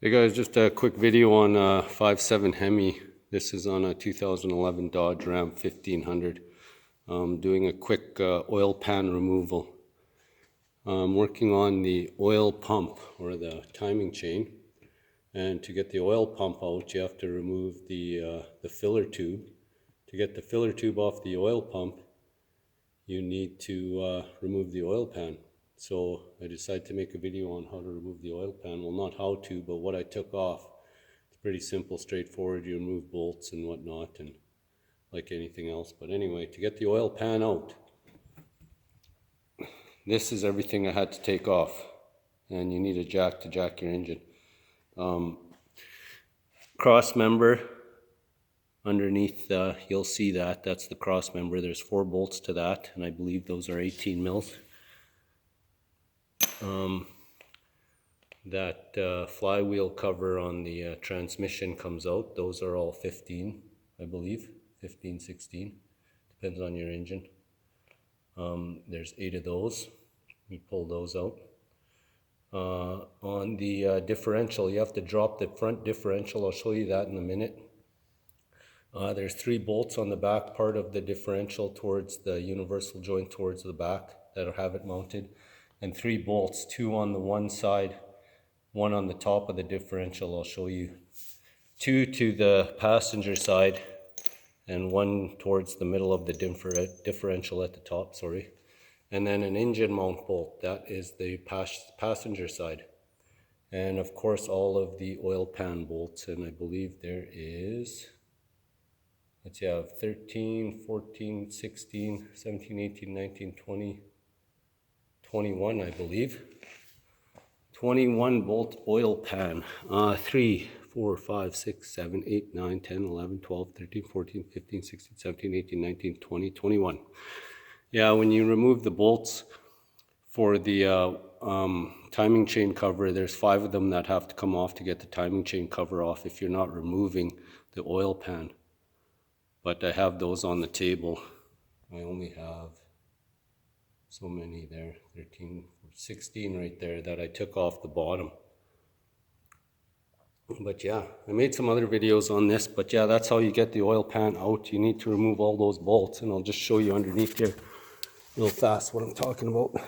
Hey guys, just a quick video on 5.7 Hemi. This is on a 2011 Dodge Ram 1500. Doing a quick oil pan removal. I'm working on the oil pump or the timing chain. And to get the oil pump out, you have to remove the filler tube. To get the filler tube off the oil pump, you need to remove the oil pan. So I decided to make a video on how to remove the oil pan. Well, not how to, but what I took off. It's pretty simple, straightforward. You remove bolts and whatnot, and like anything else. But anyway, to get the oil pan out, this is everything I had to take off. And you need a jack to jack your engine. Cross member underneath, you'll see that's the cross member. There's 4 bolts to that, and I believe those are 18 mils. That flywheel cover on the transmission comes out. Those are all 15, I believe, 15, 16, depends on your engine. There's 8 of those. You pull those out. On the differential, you have to drop the front differential. I'll show you that in a minute. There's 3 bolts on the back part of the differential towards the universal joint towards the back that'll have it mounted, and 3 bolts, 2 on the one side, 1 on the top of the differential. I'll show you 2 to the passenger side and 1 towards the middle of the differential at the top, and then an engine mount bolt. That is the passenger side, and of course all of the oil pan bolts. And I believe there is, let's see, I have 13, 14, 16, 17, 18, 19, 20, 21, I believe. 21 bolt oil pan. 3, 4, 5, 6, 7, 8, 9, 10, 11, 12, 13, 14, 15, 16, 17, 18, 19, 20, 21. Yeah, when you remove the bolts for the timing chain cover, there's 5 of them that have to come off to get the timing chain cover off if you're not removing the oil pan. But I have those on the table. I only have so many there, 13, 16 right there that I took off the bottom. But yeah, I made some other videos on this, but yeah, that's how you get the oil pan out. You need to remove all those bolts, and I'll just show you underneath here real fast what I'm talking about.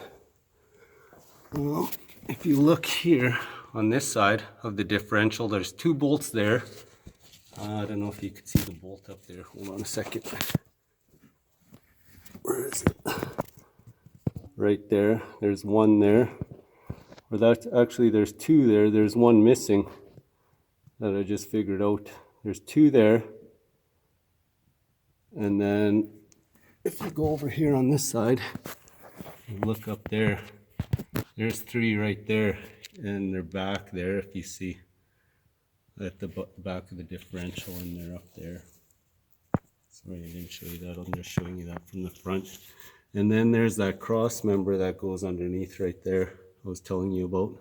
Well, if you look here on this side of the differential, there's 2 bolts there. I don't know if you can see the bolt up there. Hold on a second. Where is it? Right there. There's 1 there. Or that's actually, there's 2 there. There's 1 missing that I just figured out. There's 2 there. And then if you go over here on this side, and look up there, there's 3 right there. And they're back there, if you see, at the back of the differential, and they're up there. Sorry, I didn't show you that. I'm just showing you that from the front. And then there's that cross member that goes underneath right there I was telling you about.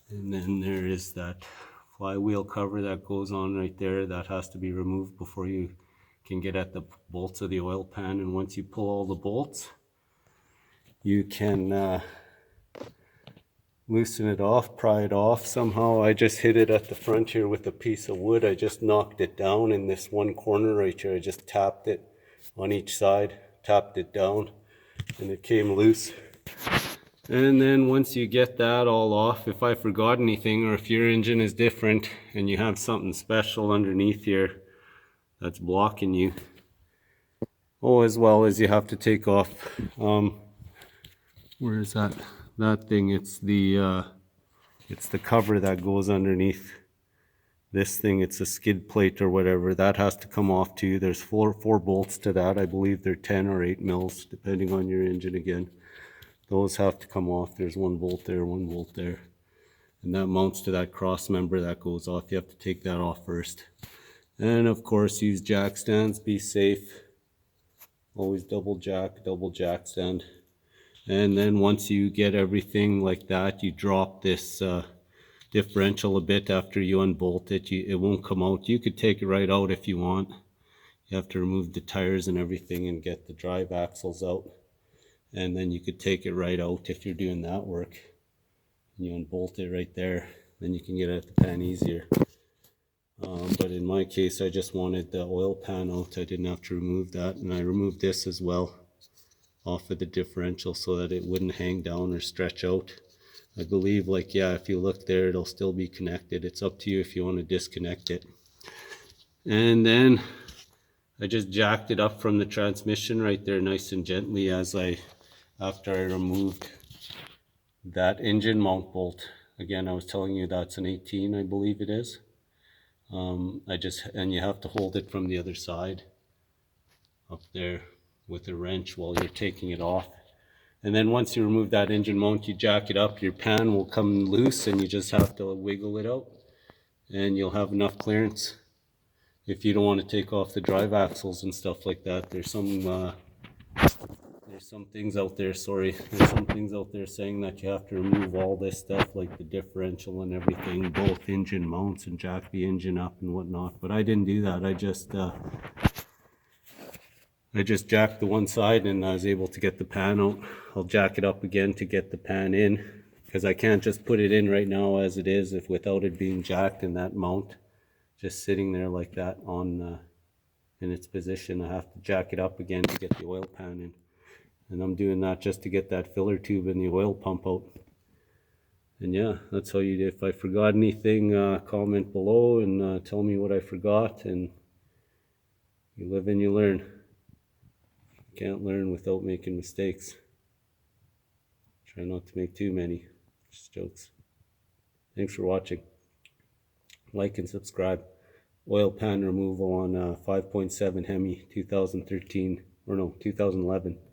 And then there is that flywheel cover that goes on right there that has to be removed before you can get at the bolts of the oil pan. And once you pull all the bolts, you can loosen it off, pry it off. Somehow I just hit it at the front here with a piece of wood. I just knocked it down in this one corner right here. I just tapped it on each side, tapped it down, and it came loose. And then once you get that all off, if I forgot anything, or if your engine is different and you have something special underneath here that's blocking you, as well as you have to take off, where is that thing? It's the cover that goes underneath this thing. It's a skid plate or whatever. That has to come off too. There's 4 bolts to that. I believe they're 10 or 8 mils, depending on your engine again. Those have to come off. There's 1 bolt there, 1 bolt there. And that mounts to that cross member that goes off. You have to take that off first. And of course, use jack stands. Be safe. Always double jack stand. And then once you get everything like that, you drop this differential a bit after you unbolt it. It won't come out. You could take it right out if you want. You have to remove the tires and everything and get the drive axles out. And then you could take it right out if you're doing that work. You unbolt it right there. then you can get at the pan easier. But in my case, I just wanted the oil pan out. I didn't have to remove that, and I removed this as well off of the differential so that it wouldn't hang down or stretch out. I believe, like, yeah, if you look there, it'll still be connected. It's up to you if you want to disconnect it. And then I just jacked it up from the transmission right there nice and gently after I removed that engine mount bolt. Again, I was telling you that's an 18, I believe it is. And you have to hold it from the other side up there with a wrench while you're taking it off. And then once you remove that engine mount, you jack it up, your pan will come loose and you just have to wiggle it out and you'll have enough clearance. If you don't want to take off the drive axles and stuff like that, there's some things out there, there's some things out there saying that you have to remove all this stuff like the differential and everything, both engine mounts, and jack the engine up and whatnot. But I didn't do that. I just jacked the one side and I was able to get the pan out. I'll jack it up again to get the pan in, because I can't just put it in right now as it is without it being jacked in that mount, just sitting there like that in its position. I have to jack it up again to get the oil pan in. And I'm doing that just to get that filler tube and the oil pump out. And yeah, that's how you do. If I forgot anything, comment below and tell me what I forgot. And you live and you learn. Can't learn without making mistakes. Try not to make too many. Just jokes. Thanks for watching. Like and subscribe. Oil pan removal on 5.7 Hemi 2013, or no, 2011.